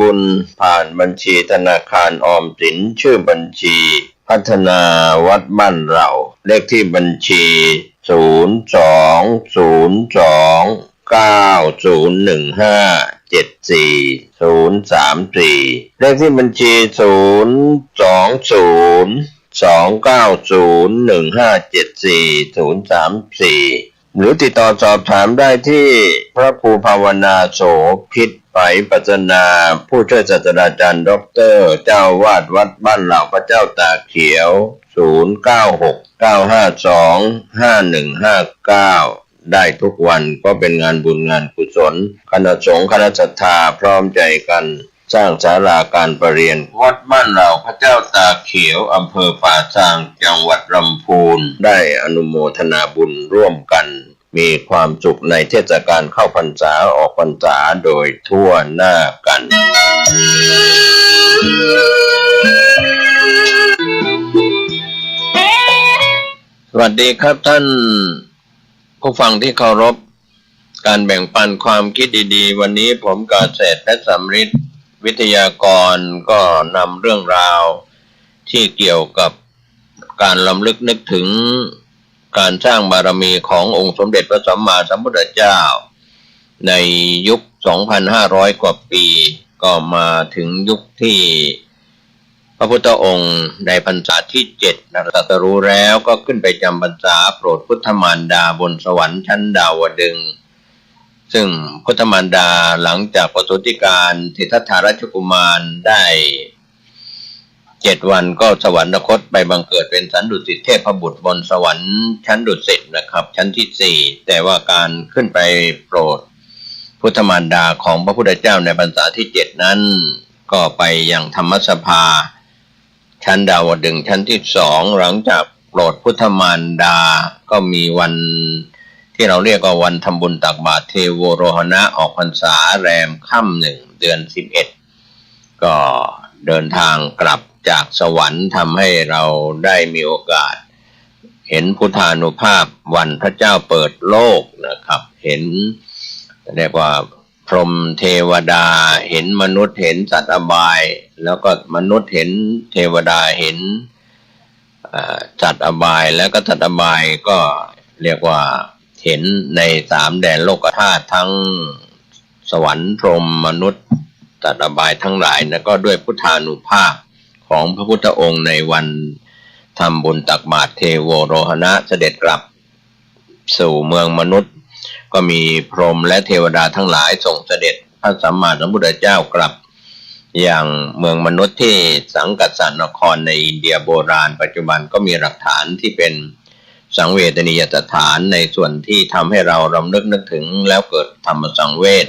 บุญผ่านบัญชีธนาคารออมสินชื่อบัญชีพัฒนาวัดบ้านเราเลขที่บัญชี0202901574034เลขที่บัญชี0202901574034หรือติดต่อสอบถามได้ที่พระครูภาวนาโสภิตไฝปัสนาผู้ช่วยศาสตราจารย์ด็อกเตอร์เจ้าวาดวัดบ้านเหล่าพระเจ้าตากเขียว0969525159ได้ทุกวันก็เป็นงานบุญงานกุศลคณะสงฆ์คณะศรัทธาพร้อมใจกันสร้างศาลาการประเรียนวัดบ้านเหล่าพระเจ้าตากเขียวอำเภอป่าซางจังหวัดลำพูนได้อนุโมทนาบุญร่วมกันมีความสุขในเทศกาลเข้าพรรษาออกพรรษาโดยทั่วหน้ากันสวัสดีครับท่านผู้ฟังที่เคารพการแบ่งปันความคิดดีๆวันนี้ผมกเกษตรและสำริดวิทยากรก็นำเรื่องราวที่เกี่ยวกับการรำลึกนึกถึงการสร้างบารมีขององค์สมเด็จพระสัมมาสัมพุทธเจ้าในยุค 2,500 กว่าปีก็มาถึงยุคที่พระพุทธองค์ในพรรษาที่7ตรัสรู้แล้วก็ขึ้นไปจำพรรษาโปรดพุทธมารดาบนสวรรค์ชั้นดาวดึงส์ซึ่งพุทธมารดาหลังจากประสูติการสิทธัตถราชกุมารได้7 วันก็สวรรคตไปบังเกิดเป็นสันดุสิตเทพบุตรบนสวรรค์ชั้นดุสิตนะครับชั้นที่4แต่ว่าการขึ้นไปโปรดพุทธมารดาของพระพุทธเจ้าในพรรษาที่7นั้นก็ไปยังธรรมสภาชั้นดาวดึงส์ชั้นที่2หลังจากโปรดพุทธมารดาก็มีวันที่เราเรียกว่าวันทำบุญตักบาตรเทโวโรหณะออกพรรษาแรมค่ำ1 เดือน 11ก็เดินทางกลับจากสวรรค์ทำให้เราได้มีโอกาสเห็นพุทธานุภาพวันพระเจ้าเปิดโลกนะครับเห็นเรียกว่าพรหมเทวดาเห็นมนุษย์เห็นสัตว์อบายแล้วก็มนุษย์เห็นเทวดาเห็นสัตว์อบายแล้วก็สัตว์อบายก็เรียกว่าเห็นใน3 แดนโลกธาตุทั้งสวรรค์พรหมมนุษย์สัตว์อบายทั้งหลายนะก็ด้วยพุทธานุภาพของพระพุทธองค์ในวันทำบุญตักบาตรเทโวโรหณะเสด็จกลับสู่เมืองมนุษย์ก็มีพรหมและเทวดาทั้งหลายส่งเสด็จพระสัมมาสัมพุทธเจ้ากลับอย่างเมืองมนุษย์ที่สังกัสสนครในอินเดียโบราณปัจจุบันก็มีหลักฐานที่เป็นสังเวชนียสถานในส่วนที่ทำให้เรารำลึกนึกถึงแล้วเกิดธรรมสังเวช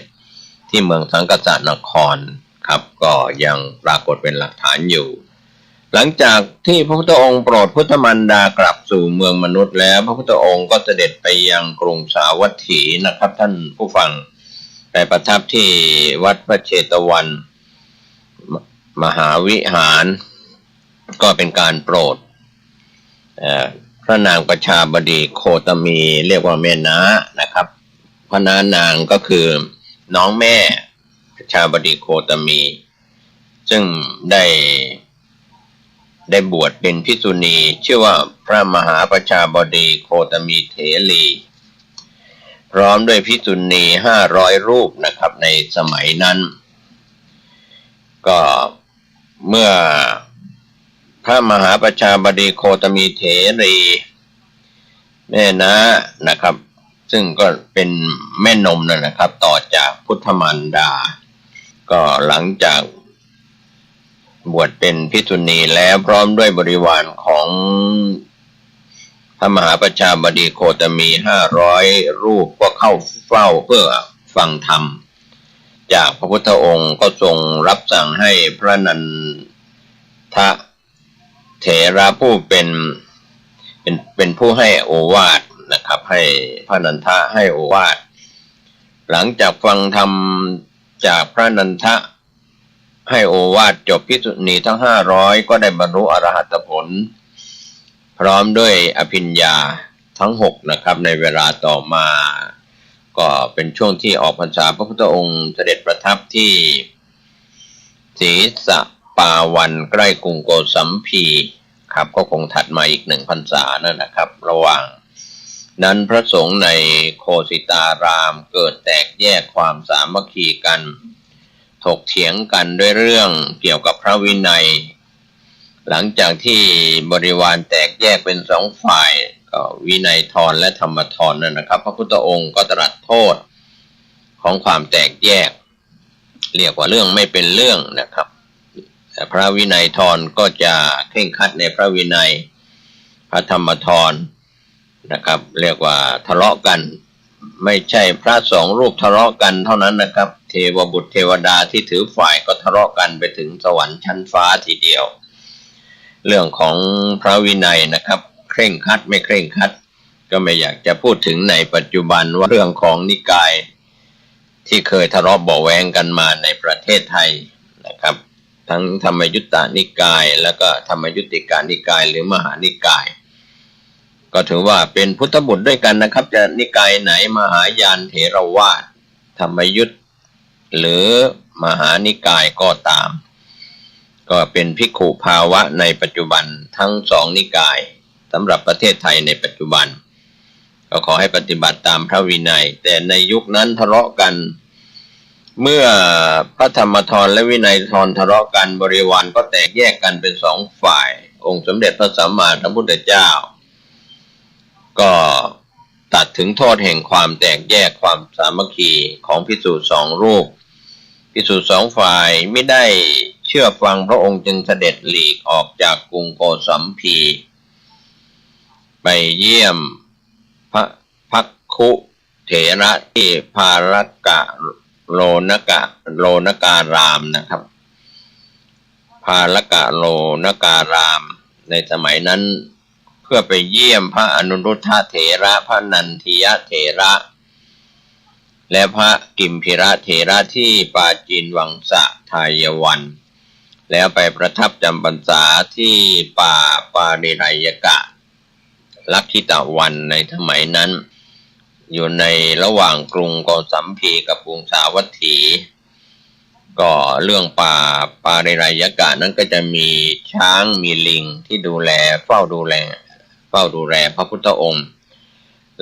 ที่เมืองสังกัสสนครครับก็ยังปรากฏเป็นหลักฐานอยู่หลังจากที่พระพุทธองค์โปรดพุทธมารดากลับสู่เมืองมนุษย์แล้วพระพุทธองค์ก็เสด็จไปยังกรุงสาวัตถีนะครับท่านผู้ฟังไปประทับที่วัดพระเชตวันมหาวิหารก็เป็นการโปรดพระนางประชาบดีโคตมีเรียกว่าแม่น้านะครับพระนางก็คือน้องแม่ประชาบดีโคตมีซึ่งได้บวชเป็นภิกษุณีชื่อว่าพระมหาประชาบดีโคตมีเถรีพร้อมด้วยภิกษุณี500 รูปนะครับในสมัยนั้นก็เมื่อพระมหาประชาบดีโคตมีเถรีแม่น้านะครับซึ่งก็เป็นแม่นมนะครับต่อจากพุทธมารดาก็หลังจากบวชเป็นภิกษุณีแล้วพร้อมด้วยบริวารของพระมหาประชาบดีโคตมี500 รูปก็เข้าเฝ้าเพื่อฟังธรรมจากพระพุทธองค์ก็ทรงรับสั่งให้พระนันทเถระผู้เป็นผู้ให้โอวาทนะครับให้พระนันทะให้โอวาทหลังจากฟังธรรมจากพระนันทะให้โอวาทจบภิกษุณีทั้ง500ก็ได้บรรลุอรหัตผลพร้อมด้วยอภิญญาทั้ง6นะครับในเวลาต่อมาก็เป็นช่วงที่ออกพรรษาพระพุทธองค์เสด็จประทับที่ ศรีสะปาวันใกล้กรุงโกสัมพีครับก็คงถัดมาอีก1 พรรษานั่นนะครับระหว่างนั้นพระสงฆ์ในโคสิตารามเกิดแตกแยกความสามัคคีกันถกเถียงกันด้วยเรื่องเกี่ยวกับพระวินัยหลังจากที่บริวารแตกแยกเป็น2 ฝ่ายก็วินัยธรและธรรมธรนั่นนะครับพระพุทธองค์ก็ตรัสโทษของความแตกแยกเรียกว่าเรื่องไม่เป็นเรื่องนะครับแต่พระวินัยธรก็จะเคร่งครัดในพระวินัยพระธรรมธรนะครับเรียกว่าทะเลาะกันไม่ใช่พระ2 รูปทะเลาะกันเท่านั้นนะครับเทวบุตรเทวดาที่ถือฝ่ายก็ทะเลาะกันไปถึงสวรรค์ชั้นฟ้าทีเดียวเรื่องของพระวินัยนะครับเคร่งครัดไม่เคร่งครัดก็ไม่อยากจะพูดถึงในปัจจุบันว่าเรื่องของนิกายที่เคยทะเลาะเบาะแว้งกันมาในประเทศไทยนะครับทั้งธรรมยุตตนิกายแล้วก็ธรรมยุติกานิกายหรือมหานิกายก็ถือว่าเป็นพุทธบุตรด้วยกันนะครับจะนิกายไหนมหายานเถรวาทธรรมยุตหรือมหานิกายก็ตามก็เป็นภิกขุภาวะในปัจจุบันทั้ง2 นิกายสำหรับประเทศไทยในปัจจุบันก็ขอให้ปฏิบัติตามพระวินัยแต่ในยุคนั้นทะเลาะกันเมื่อพระธรรมธรและวินัยธรทะเลาะกันบริวารก็แตกแยกกันเป็น2 ฝ่ายองค์สมเด็จพระสัมมาสัมพุทธเจ้าก็ตัดถึงโทษแห่งความแตกแยกความสามัคคีของภิกษุ2 รูปภิกษุ2 ฝ่ายไม่ได้เชื่อฟังพระองค์จึงเสด็จหลีกออกจากกรุงโกสัมพีไปเยี่ยมพระภักคุเถระที่ภารกะโลนการามนะครับภารกะโลนการามในสมัยนั้นเพื่อไปเยี่ยมพระอนุรุทธเถระพระนันทิยเถระและพระกิมพิระเถระที่ปาจีนวังสะทายวันแล้วไปประทับจำพรรษาที่ป่าปาริไรยกะลักขิตวันในสมัยนั้นอยู่ในระหว่างกรุงโกสัมพีกับกรุงสาวัตถีก็เรื่องป่าปาริไรยกะนั้นก็จะมีช้างมีลิงที่ดูแลเฝ้าดูแลพระพุทธองค์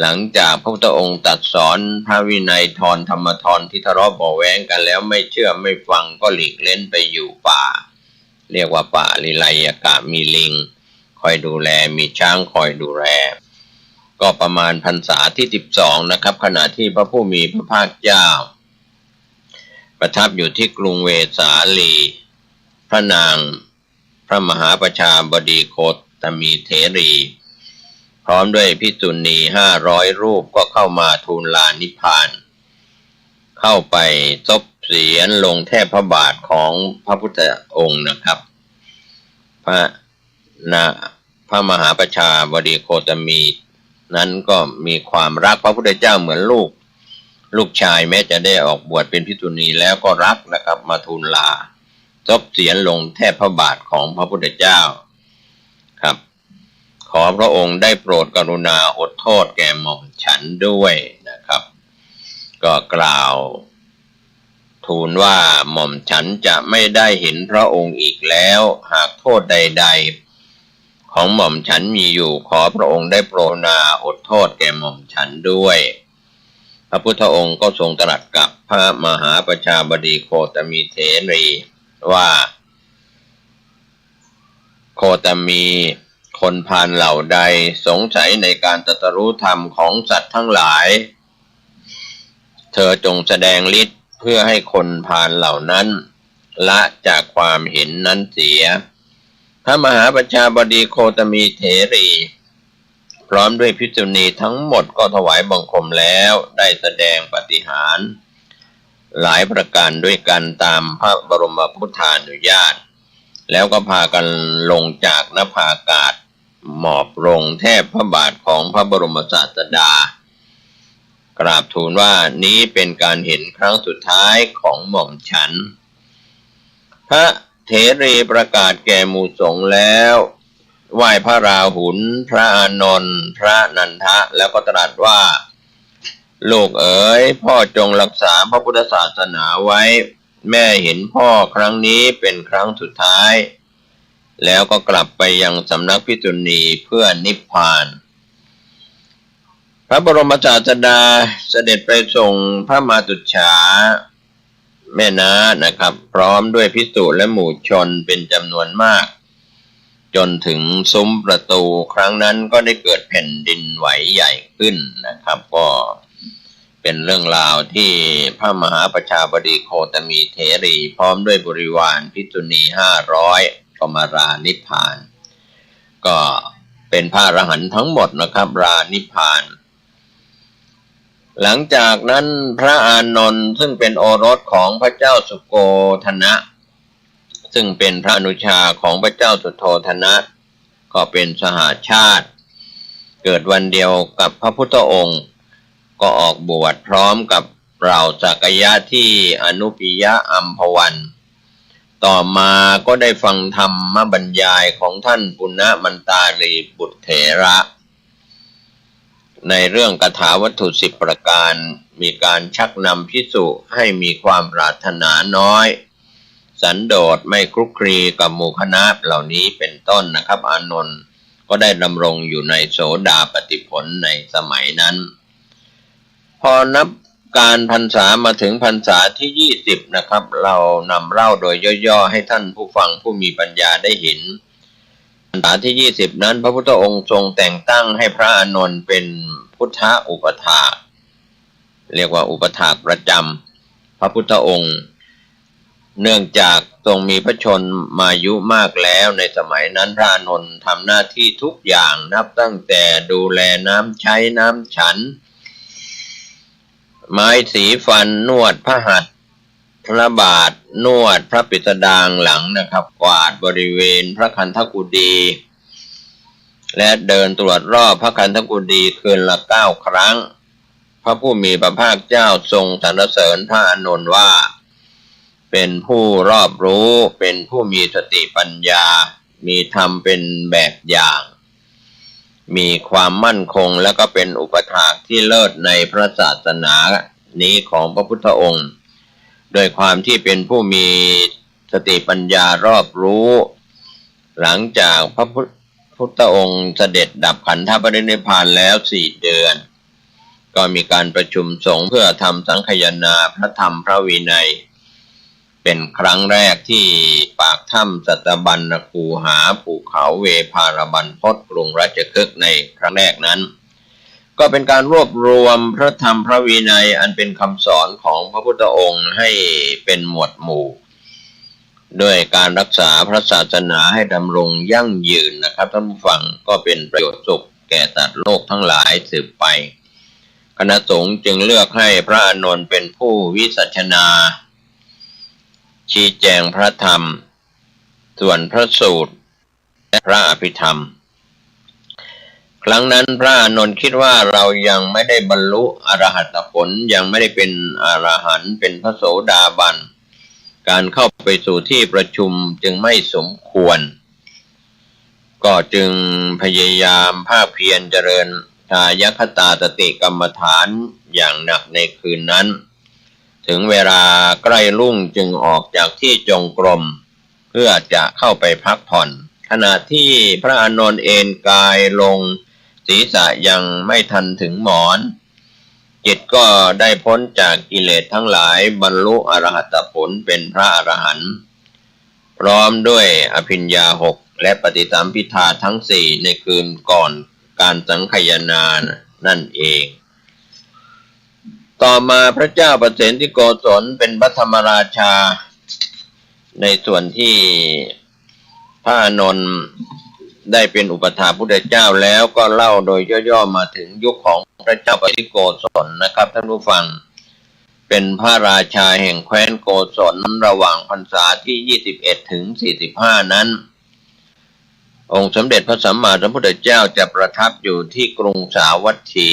หลังจากพระพุทธองค์ตรัสสอนพระวินัยธรธรรมธรที่ทะเลาะเบาะแว้งกันแล้วไม่เชื่อไม่ฟังก็หลีกเล่นไปอยู่ป่าเรียกว่าป่าลิไลยกะมีลิงคอยดูแลมีช้างคอยดูแลก็ประมาณพรรษาที่12นะครับขณะที่พระผู้มีพระภาคเจ้าประทับอยู่ที่กรุงเวสาลีพระนางพระมหาประชาบดีโคตมีเถรีพร้อมด้วยภิกษุณี500 รูปก็เข้ามาทูลลานิพพานเข้าไปซบเสียรลงแทบพระบาทของพระพุทธองค์นะครับพระมหาประชาบดีโคตมีนั้นก็มีความรักพระพุทธเจ้าเหมือนลูกชายแม้จะได้ออกบวชเป็นภิกษุณีแล้วก็รักนะครับมาทูลลาซบเสียรลงแทบพระบาทของพระพุทธเจ้าครับขอพระองค์ได้โปรดกรุณาอดโทษแก่หม่อมฉันด้วยนะครับก็กล่าวทูลว่าหม่อมฉันจะไม่ได้เห็นพระองค์อีกแล้วหากโทษใดๆของหม่อมฉันมีอยู่ขอพระองค์ได้โปรดกรุณาอดโทษแก่หม่อมฉันด้วยพระพุทธองค์ก็ทรงตรัสกับพระมหาประชาบดีโคตมีเถรีว่าโคตมีคนพาลเหล่าใดสงสัยในการตรัสรู้ธรรมของสัตว์ทั้งหลายเธอจงแสดงฤทธิ์เพื่อให้คนพาลเหล่านั้นละจากความเห็นนั้นเสียพระมหาประชาบดีโคตมีเถรีพร้อมด้วยภิกษุณีทั้งหมดก็ถวายบังคมแล้วได้แสดงปาฏิหาริย์หลายประการด้วยกันตามพระบรมพุทธานุญาตแล้วก็พากันลงจากนภาอากาศหมอบลงแทบพระบาทของพระบรมศาสดากราบทูลว่านี้เป็นการเห็นครั้งสุดท้ายของหม่อมฉันพระเถรีประกาศแก่หมู่สงฆ์แล้วไหว้พระราหุลพระอานนท์พระนันทะแล้วก็ตรัสว่าลูกเอ๋ยพ่อจงรักษาพระพุทธศาสนาไว้ แม่เห็นพ่อครั้งนี้เป็นครั้งสุดท้ายแล้วก็กลับไปยังสำนักภิกษุณีเพื่อนิพพานพระบรมศาสดาเสด็จไปส่งพระมาตุจฉาแม่น้านะครับพร้อมด้วยภิกษุและหมู่ชนเป็นจำนวนมากจนถึงซุ้มประตูครั้งนั้นก็ได้เกิดแผ่นดินไหวใหญ่ขึ้นนะครับก็เป็นเรื่องราวที่พระมหาประชาบดีโคตมีเถรีพร้อมด้วยบริวารภิกษุณี500ก็มารานิพพานก็เป็นพระอรหันต์ทั้งหมดนะครับรานิพพานหลังจากนั้นพระอานนท์ซึ่งเป็นโอรสของพระเจ้าสุโกธนะซึ่งเป็นพระอนุชาของพระเจ้าสุโธธนะก็เป็นสหชาติเกิดวันเดียวกับพระพุทธองค์ก็ออกบวชพร้อมกับเหล่าสักยะที่อนุปิยะอัมพวันต่อมาก็ได้ฟังธรรมบรรยายของท่านปุณณมันตาลีบุตรเถระในเรื่องคาถาวัตถุ10ประการมีการชักนำภิกษุให้มีความปรารถนาน้อยสันโดษไม่คลุกคลีกับหมู่คณะเหล่านี้เป็นต้นนะครับอานนท์ก็ได้ดำรงอยู่ในโสดาปัตติผลในสมัยนั้นพอนับการพรรษามาถึงพรรษาที่20นะครับเรานำเล่าโดยย่อๆให้ท่านผู้ฟังผู้มีปัญญาได้เห็นพรรษาที่20นั้นพระพุทธองค์ทรงแต่งตั้งให้พระอานนท์เป็นพุทธอุปถากเรียกว่าอุปถากประจำพระพุทธองค์เนื่องจากทรงมีพระชนมายุมากแล้วในสมัยนั้นพระอานนท์ทำหน้าที่ทุกอย่างนับตั้งแต่ดูแลน้ำใช้น้ำฉันไม้สีฟันนวดพระหัตถ์พระบาทนวดพระปิฎดางหลังนะครับกวาดบริเวณพระคันธกุฎีและเดินตรวจรอบพระคันธกุฎีคืนละ9 ครั้งพระผู้มีพระภาคเจ้าทรงสรรเสริญพระอานนท์ว่าเป็นผู้รอบรู้เป็นผู้มีสติปัญญามีธรรมเป็นแบบอย่างมีความมั่นคงและก็เป็นอุปถากที่เลิศในพระศาสนานี้ของพระพุทธองค์โดยความที่เป็นผู้มีสติปัญญารอบรู้หลังจากพระพุทธองค์เสด็จดับขันธปรินิพพานแล้ว4 เดือนก็มีการประชุมสงฆ์เพื่อทำสังคายนาพระธรรมพระวินัยเป็นครั้งแรกที่ปากถ้ำสัตบัญญคูหาภูเขาเวภารบันพตกรุงราชคฤห์ในครั้งแรกนั้นก็เป็นการรวบรวมพระธรรมพระวินัยอันเป็นคำสอนของพระพุทธองค์ให้เป็นหมวดหมู่ด้วยการรักษาพระศาสนาให้ดำรงยั่งยืนนะครับท่านผู้ฟังก็เป็นประโยชน์สุขแก่สัตว์โลกทั้งหลายสืบไปคณะสงฆ์จึงเลือกให้พระอานนท์เป็นผู้วิสัชนาชี้แจงพระธรรมส่วนพระสูตรและพระอภิธรรมครั้งนั้นพระอานนท์คิดว่าเรายังไม่ได้บรรลุอรหัตผลยังไม่ได้เป็นอรหันต์เป็นพระโสดาบันการเข้าไปสู่ที่ประชุมจึงไม่สมควรก็จึงพยายามภาคเพียรเจริญทายคตาสติกรรมฐานอย่างหนักในคืนนั้นถึงเวลาใกล้รุ่งจึงออกจากที่จงกรมเพื่อจะเข้าไปพักผ่อนขณะที่พระอานนท์เอนกายลงศีรษะยังไม่ทันถึงหมอนจิตก็ได้พ้นจากกิเลสทั้งหลายบรรลุอรหัตผลเป็นพระอรหันต์พร้อมด้วยอภิญญา6และปฏิสัมภิทาทั้ง4ในคืนก่อนการสังคายนานั่นเองต่อมาพระเจ้าประเสนที่โกศลเป็นพระธรรมราชาในส่วนที่พระอานนท์ได้เป็นอุปถากพุทธเจ้าแล้วก็เล่าโดยย่อๆมาถึงยุคของพระเจ้าประเสนที่โกศลนะครับท่านผู้ฟังเป็นพระราชาแห่งแคว้นโกศลระหว่างพรรษาที่21ถึง45นั้นองค์สมเด็จพระสัมมาสัมพุทธเจ้าจะประทับอยู่ที่กรุงสาวัตถี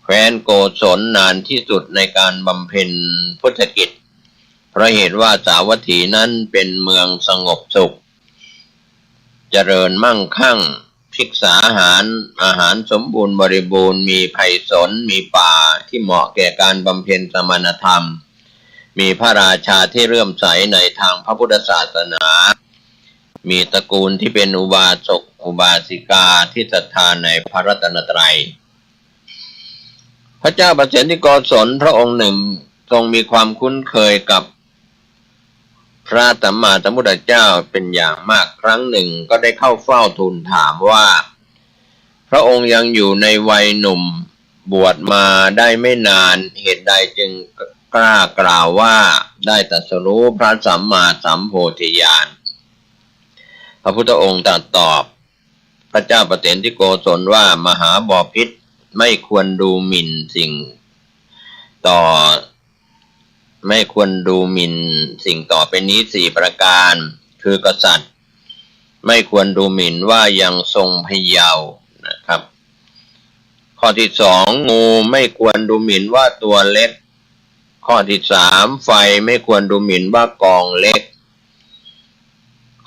แคว้นโกศลนานที่สุดในการบำเพ็ญพุทธกิจเพราะเหตุว่าสาวัตถีนั้นเป็นเมืองสงบสุขเจริญมั่งคั่งภิกษาอาหารสมบูรณ์บริบูรณ์มีไผ่สนมีป่าที่เหมาะแก่การบำเพ็ญสมณธรรม มีพระราชาที่เลื่อมใสในทางพระพุทธศาสนามีตระกูลที่เป็นอุบาสกอุบาสิกาที่ศรัทธาในพระรัตนตรัยพระเจ้าประเสนที่โกศลพระองค์หนึ่งทรงมีความคุ้นเคยกับพระสัมมาสัมพุทธเจ้าเป็นอย่างมากครั้งหนึ่งก็ได้เข้าเฝ้าทูลถามว่าพระองค์ยังอยู่ในวัยหนุ่มบวชมาได้ไม่นานเหตุใดจึงกล้ากล่าวว่าได้ตรัสรู้พระสัมมาสัมโพธิญาณพระพุทธองค์ตรัสตอบพระเจ้าประเสนที่โกศลว่ามหาบพิตรไม่ควรดูหมิ่นสิ่งต่อไปนี้4ประการคือกษัตริย์ไม่ควรดูหมิ่นว่ายังทรงพเยาว์นะครับข้อที่2งูไม่ควรดูหมิ่นว่าตัวเล็กข้อที่3ไฟไม่ควรดูหมิ่นว่ากองเล็ก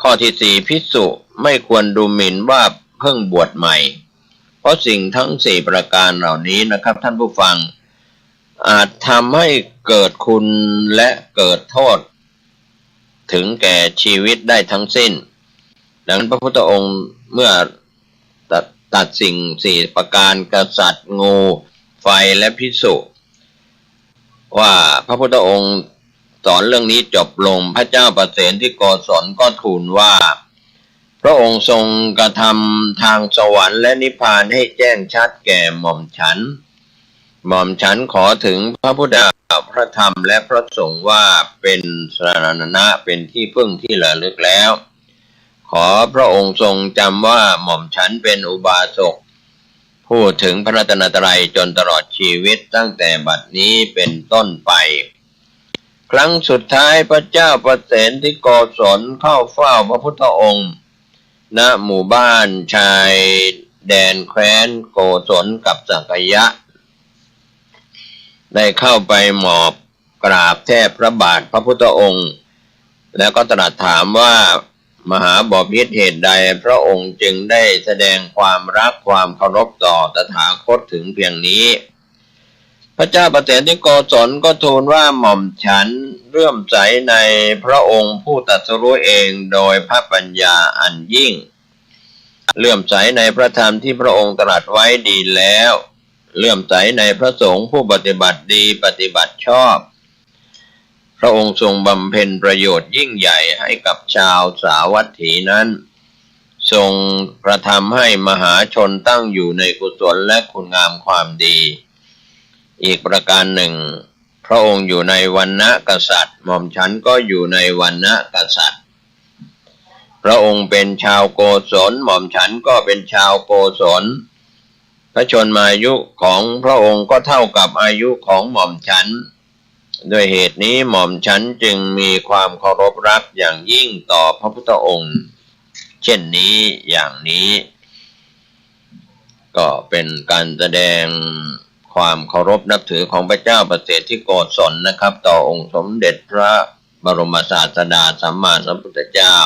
ข้อที่4ภิกษุไม่ควรดูหมิ่นว่าเพิ่งบวชใหม่เพราะสิ่งทั้ง4ประการเหล่านี้นะครับท่านผู้ฟังอาจทำให้เกิดคุณและเกิดโทษถึงแก่ชีวิตได้ทั้งสิ้นดังนั้นพระพุทธองค์เมื่อตัดสิ่ง4ประการกษัตริย์งูไฟและภิกษุว่าพระพุทธองค์สอนเรื่องนี้จบลงพระเจ้าประเสนที่โกศลก็ทูลว่าพระองค์ทรงกระทำทางสวรรค์และนิพพานให้แจ้งชัดแก่หม่อมฉันขอถึงพระพุทธพระธรรมและพระสงฆ์ว่าเป็นสรณะเป็นที่พึ่งที่ระลึกแล้วขอพระองค์ทรงจำว่าหม่อมฉันเป็นอุบาสกพูดถึงพระรัตนตรัยจนตลอดชีวิตตั้งแต่บัดนี้เป็นต้นไปครั้งสุดท้ายพระเจ้าประเสนที่โกศลเข้าเฝ้าพระพุทธองค์ณหมู่บ้านชายแดนแคว้นโกศลกับสักยะได้เข้าไปหมอบกราบแทบพระบาทพระพุทธองค์แล้วก็ตรัสถามว่ามหาบพิตรเหตุใดพระองค์จึงได้แสดงความรักความเคารพต่อตถาคตถึงเพียงนี้พระเจ้าประเสนที่โกศลก็ทูลว่าหม่อมฉันเลื่อมใสในพระองค์ผู้ตรัสรู้เองโดยพระปัญญาอันยิ่งเลื่อมใสในพระธรรมที่พระองค์ตรัสไว้ดีแล้วเลื่อมใสในพระสงฆ์ผู้ปฏิบัติดีปฏิบัติชอบพระองค์ทรงบำเพ็ญประโยชน์ยิ่งใหญ่ให้กับชาวสาวัตถีนั้นทรงกระทำให้มหาชนตั้งอยู่ในกุศลและคุณงามความดีอีกประการหนึ่งพระองค์อยู่ในวรรณะกษัตริย์หม่อมฉันก็อยู่ในวรรณะกษัตริย์พระองค์เป็นชาวโกศลหม่อมฉันก็เป็นชาวโกศลพระชนมายุของพระองค์ก็เท่ากับอายุของหม่อมฉันด้วยเหตุนี้หม่อมฉันจึงมีความเคารพรักอย่างยิ่งต่อพระพุทธองค์เช่นนี้อย่างนี้ก็เป็นการแสดงความเคารพนับถือของพระเจ้าประเสนที่โกศลนะครับต่อองค์สมเด็จพระบรมศาสดาสัมมาสัมพุทธเจ้า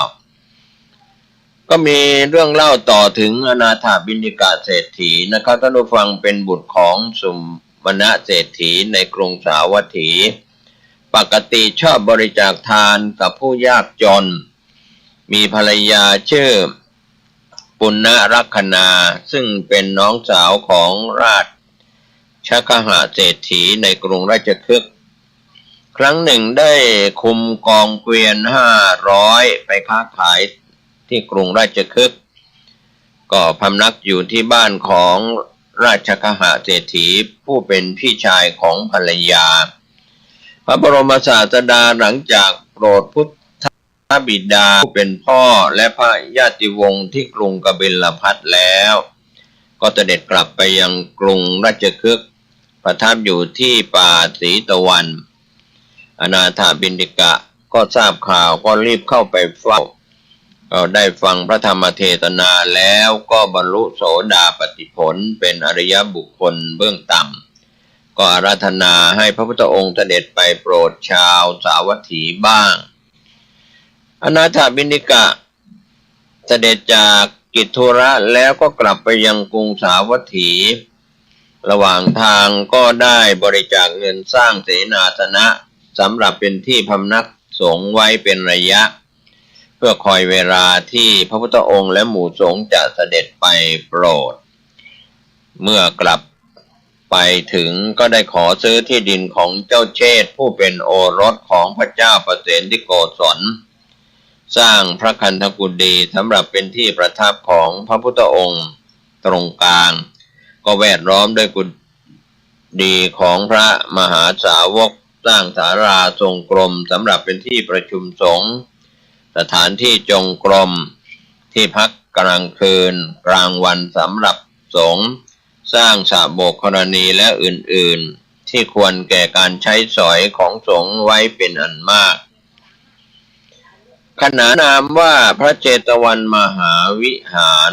ก็มีเรื่องเล่าต่อถึงอนาถบิณฑิกเศรษฐีนะครับท่านผู้ฟังเป็นบุตรของสุมณเศรษฐีในกรุงสาวัตถีปกติชอบบริจาคทานกับผู้ยากจนมีภรรยาชื่อปุณณรัคนาซึ่งเป็นน้องสาวของราชคหเศรษฐีในกรุงราชคฤห์ครั้งหนึ่งได้คุมกองเกวียน500ไปค้าขายที่กรุงราชคฤห์ก็พำนักอยู่ที่บ้านของราชคหเศรษฐีผู้เป็นพี่ชายของภรรยาพระบรมศาสดาหลังจากโปรดพุทธบิดาผู้เป็นพ่อและพระญาติวงศ์ที่กรุงกบิลพัสแล้วก็เสด็จกลับไปยังกรุงราชคฤห์ประทับอยู่ที่ป่าสีตะวันอนาถบิณฑิกะก็ทราบข่าวก็รีบเข้าไปเฝ้าได้ฟังพระธรรมเทศนาแล้วก็บรรลุโสดาปัตติผลเป็นอริยบุคคลเบื้องต่ำก็อาราธนาให้พระพุทธองค์เสด็จไปโปรดชาวสาวัตถีบ้างอนาถบิณฑิกะเสด็จจากกิจธุระแล้วก็กลับไปยังกรุงสาวัตถีระหว่างทางก็ได้บริจาคเงินสร้างเสนาสนะ สำหรับเป็นที่พำนักสงฆ์ไว้เป็นระยะเพื่อคอยเวลาที่พระพุทธองค์และหมู่สงฆ์จะเสด็จไปโปรดเมื่อกลับไปถึงก็ได้ขอซื้อที่ดินของเจ้าเชษฐ์ผู้เป็นโอรสของพระเจ้าประเสนที่โกศลสร้างพระคันธกุฎีสำหรับเป็นที่ประทับของพระพุทธองค์ตรงกลางก็แวดล้อมด้วยกุฎีของพระมหาสาวกสร้างศาลาทรงกลมสำหรับเป็นที่ประชุมสงฆ์สถานที่จงกรมที่พักกลางคืนกลางวันสำหรับสงฆ์สร้างสระโบกธรณีและอื่นๆที่ควรแก่การใช้สอยของสงฆ์ไว้เป็นอันมากขนานนามว่าพระเจตวันมหาวิหาร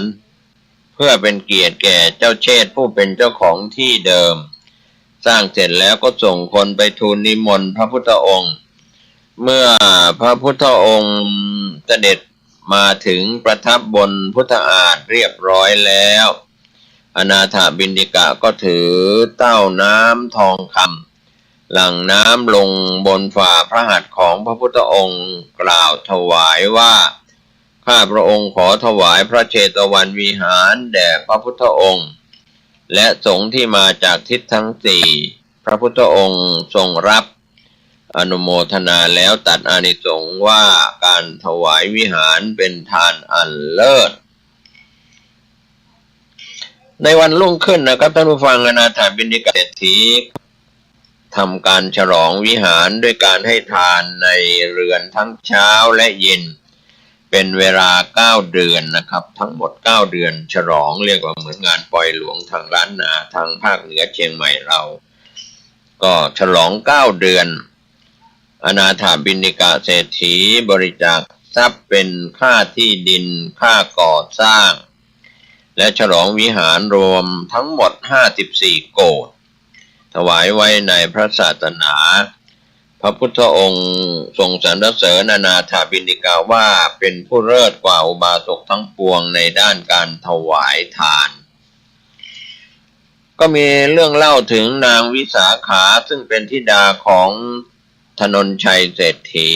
เพื่อเป็นเกียรติแก่เจ้าเชษฐ์ผู้เป็นเจ้าของที่เดิมสร้างเสร็จแล้วก็ส่งคนไปทูลนิมนต์พระพุทธองค์เมื่อพระพุทธองค์เสด็จมาถึงประทับบนพุทธอาฏเรียบร้อยแล้วอนาถบิณฑิกะก็ถือเต้าน้ำทองคำหลั่งน้ำลงบนฝ่าพระหัตถ์ของพระพุทธองค์กล่าวถวายว่าข้าพระองค์ขอถวายพระเชตวันวิหารแด่พระพุทธองค์และสงฆ์ที่มาจากทิศทั้งสี่พระพุทธองค์ทรงรับอนุโมทนาแล้วตัดอานิสงส์ว่าการถวายวิหารเป็นทานอันเลิศในวันรุ่งขึ้นนะครับท่านผู้ฟังอนาถบิณฑิกะเศรษฐีทำการฉลองวิหารด้วยการให้ทานในเรือนทั้งเช้าและเย็นเป็นเวลา9เดือนนะครับทั้งหมด9เดือนฉลองเรียกว่าเหมือนงานปล่อยหลวงทางล้านนาทางภาคเหนือเชียงใหม่เราก็ฉลอง9เดือนอนาถบิณฑิกะเศรษฐีบริจาคทรัพย์เป็นค่าที่ดินค่าก่อสร้างและฉลองวิหารรวมทั้งหมด54โกฏถวายไว้ในพระศาสนาพระพุทธองค์ทรงสรรเสริญอนาถบิณฑิกะว่าเป็นผู้เลิศกว่าอุบาสกทั้งปวงในด้านการถวายทานก็มีเรื่องเล่าถึงนางวิสาขาซึ่งเป็นธิดาของธนนชัยเศรษฐี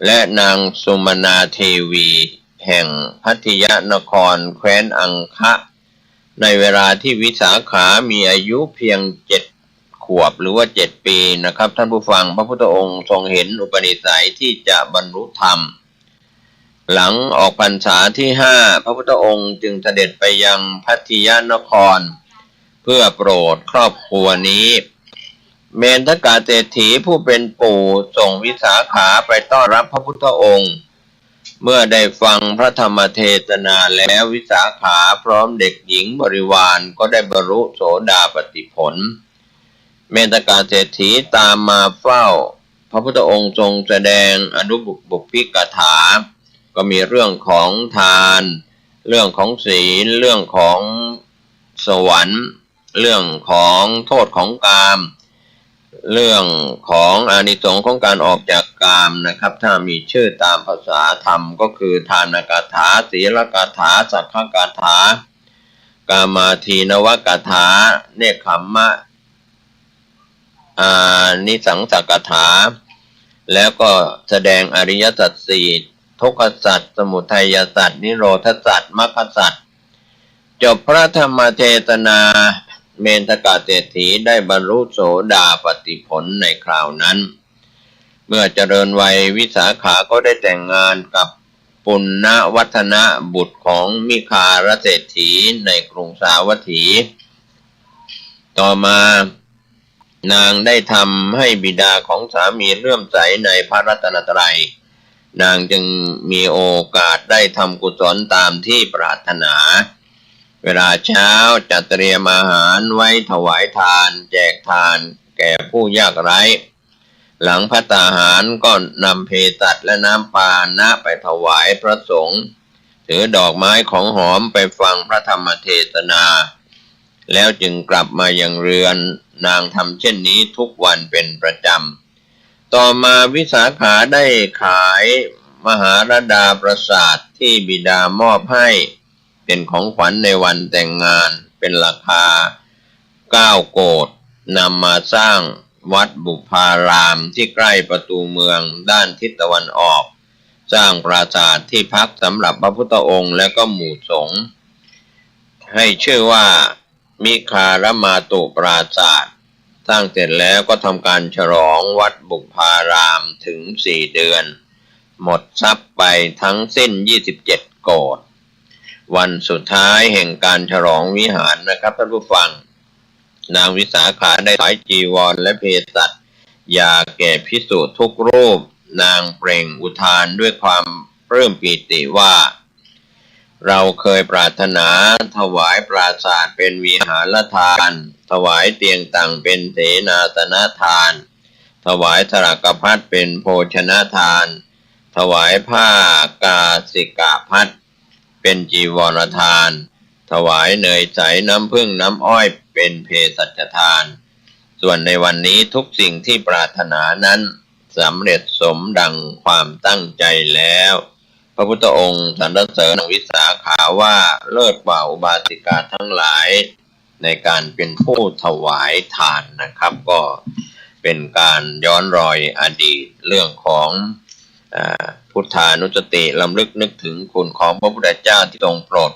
และนางสุมนาเทวีแห่งพัทยนครแคว้นอังคะในเวลาที่วิสาขามีอายุเพียง7 ขวบหรือว่า7 ปีนะครับท่านผู้ฟังพระพุทธองค์ทรงเห็นอุปนิสัยที่จะบรรลุธรรมหลังออกพรรษาที่5พระพุทธองค์จึงเสด็จไปยังพัทยนครเพื่อโปรดครอบครัวนี้เมนทกาเศรษฐีผู้เป็นปู่ส่งวิสาขาไปต้อนรับพระพุทธองค์เมื่อได้ฟังพระธรรมเทศนาแล้ววิสาขาพร้อมเด็กหญิงบริวารก็ได้บรรลุโสดาปัตติผลเมนทกาเศรษฐีตามมาเฝ้าพระพุทธองค์ทรงแสดงอนุบุพพิกถาก็มีเรื่องของทานเรื่องของศีลเรื่องของสวรรค์เรื่องของโทษของกามเรื่องของอานิสงส์ของการออกจากกามนะครับถ้ามีชื่อตามภาษาธรรมก็คือทานกถาศีลกถาสักขกถากามาทีนวกถาเนคขมมะนิสังสกถาแล้วก็แสดงอริยสัจสี่ทุกขสัจสมุทัยสัจนิโรธสัจมรรคสัจจบพระธรรมเทศนาเมนทกาเศรษฐีได้บรรลุโสดาปัตติผลในคราวนั้นเมื่อเจริญวัยวิสาขาก็ได้แต่งงานกับปุณณวัฒนะบุตรของมิคารเศรษฐีในกรุงสาวัตถีต่อมานางได้ทำให้บิดาของสามีเลื่อมใสในพระรัตนตรัยนางจึงมีโอกาสได้ทำกุศลตามที่ปรารถนาเวลาเช้าจะเตรียมอาหารไว้ถวายทานแจกทานแก่ผู้ยากไร้หลังภัตตาหารก็นำเภสัชและน้ำปานะไปถวายพระสงฆ์ถือดอกไม้ของหอมไปฟังพระธรรมเทศนาแล้วจึงกลับมายังเรือนนางทำเช่นนี้ทุกวันเป็นประจำต่อมาวิสาขาได้ขายมหาราดาปราสาทที่บิดามอบให้เป็นของขวัญในวันแต่งงานเป็นราคา9 โกฏนำมาสร้าง วัดบุพารามที่ใกล้ประตูเมืองด้านทิศตะวันออกสร้างปราสาทที่พักสำหรับพระพุทธองค์และก็หมู่สงฆ์ให้ชื่อว่ามิคารมาตุปราสาทสร้างเสร็จแล้วก็ทำการฉลองวัดบุพารามถึง4 เดือนหมดทรัพย์ไปทั้งสิ้น27 โกฏวันสุดท้ายแห่งการฉลองวิหารนะครับท่านผู้ฟังนางวิสาขาได้ถวายจีวรและเภสัชยาแก่ภิกษุทุกรูปนางเปล่งอุทานด้วยความปลื้มปีติว่าเราเคยปรารถนาถวายปราสาทเป็นวิหารทานถวายเตียงต่างเป็นเสนาสนะทานถวายสลักพัดเป็นโภชนะทานถวายผ้ากาสิกะพัดเป็นจีวรทานถวายเนยใสน้ำผึ้งน้ำอ้อยเป็นเภสัชทานส่วนในวันนี้ทุกสิ่งที่ปรารถนานั้นสำเร็จสมดังความตั้งใจแล้วพระพุทธองค์สรรเสริญนางวิสาขาว่าเลิศกว่าอุบาสิกาทั้งหลายในการเป็นผู้ถวายทานนะครับก็เป็นการย้อนรอยอดีตเรื่องของพุทธานุสติรำลึกนึกถึงคุณของพระพุทธเจ้าที่ทรงโปรด